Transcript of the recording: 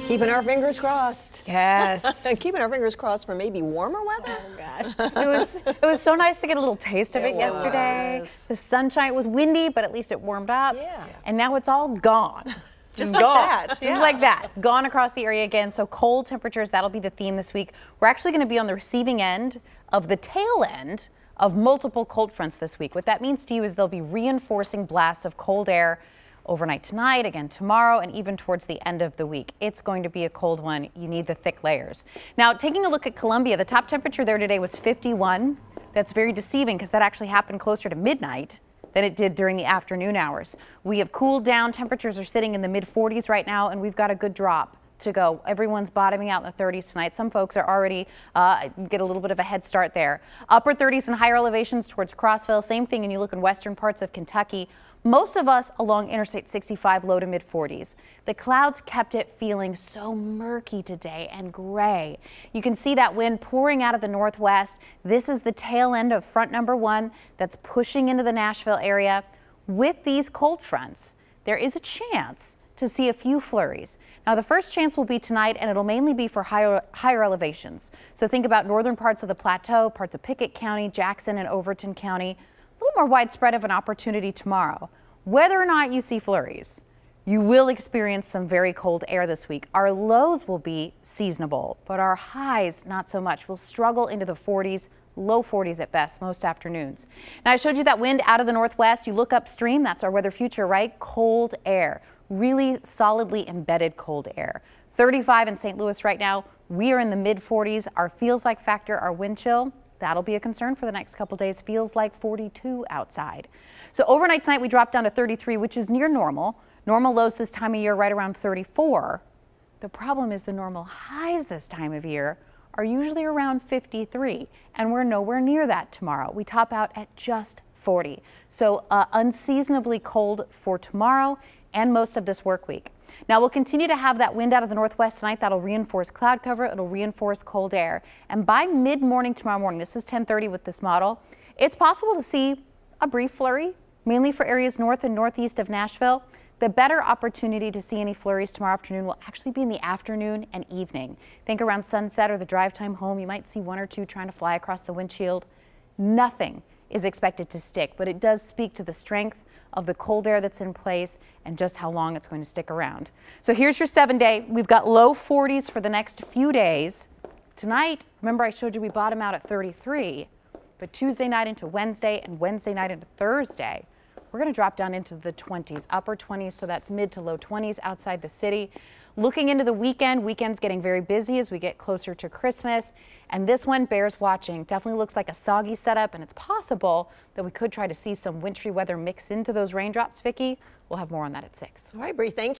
Keeping our fingers crossed. Yes. Keeping our fingers crossed for maybe warmer weather. Oh gosh. It was so nice to get a little taste of it yesterday. The sunshine was windy, but at least it warmed up. Yeah. And now it's all gone. Just gone. like that. Just like that. Gone across the area again. So cold temperatures, that'll be the theme this week. We're actually going to be on the receiving end of the tail end of multiple cold fronts this week. What that means to you is there'll be reinforcing blasts of cold air overnight tonight, again tomorrow, and even towards the end of the week. It's going to be a cold one. You need the thick layers. Now, taking a look at Columbia, the top temperature there today was 51. That's very deceiving because that actually happened closer to midnight than it did during the afternoon hours. We have cooled down. Temperatures are sitting in the mid 40s right now, and we've got a good drop to go. Everyone's bottoming out in the 30s tonight. Some folks are already get a little bit of a head start there. Upper 30s and higher elevations towards Crossville. Same thing, and you look in western parts of Kentucky. Most of us along Interstate 65, low to mid 40s. The clouds kept it feeling so murky today and gray. You can see that wind pouring out of the northwest. This is the tail end of front number 1 that's pushing into the Nashville area. With these cold fronts, there is a chance to see a few flurries. Now, the first chance will be tonight, and it'll mainly be for higher elevations. So think about northern parts of the plateau, parts of Pickett County, Jackson and Overton County. A little more widespread of an opportunity tomorrow. Whether or not you see flurries, you will experience some very cold air this week. Our lows will be seasonable, but our highs not so much. We'll struggle into the 40s, low 40s at best most afternoons. Now, I showed you that wind out of the northwest. You look upstream, that's our weather future, right? Cold air, really solidly embedded cold air. 35 in St. Louis right now. We are in the mid 40s. Our feels like factor, our wind chill, that'll be a concern for the next couple days. Feels like 42 outside. So overnight tonight we drop down to 33, which is near normal. Normal lows this time of year right around 34. The problem is the normal highs this time of year are usually around 53, and we're nowhere near that tomorrow. We top out at just 40. So unseasonably cold for tomorrow and most of this work week. Now, we'll continue to have that wind out of the northwest tonight. That'll reinforce cloud cover. It'll reinforce cold air. And by mid-morning tomorrow morning, this is 10:30 with this model, it's possible to see a brief flurry, mainly for areas north and northeast of Nashville. The better opportunity to see any flurries tomorrow afternoon will actually be in the afternoon and evening. Think around sunset or the drive time home. You might see 1 or 2 trying to fly across the windshield. Nothing is expected to stick, but it does speak to the strength of the cold air that's in place and just how long it's going to stick around. So here's your 7-day. We've got low 40s for the next few days. Tonight, remember I showed you we bottom out at 33, but Tuesday night into Wednesday and Wednesday night into Thursday, we're going to drop down into the 20s, upper 20s, so that's mid to low 20s outside the city. Looking into the weekend's getting very busy as we get closer to Christmas, and this one bears watching. Definitely looks like a soggy setup, and it's possible that we could try to see some wintry weather mix into those raindrops, Vicki. We'll have more on that at 6. All right, Bree, thanks.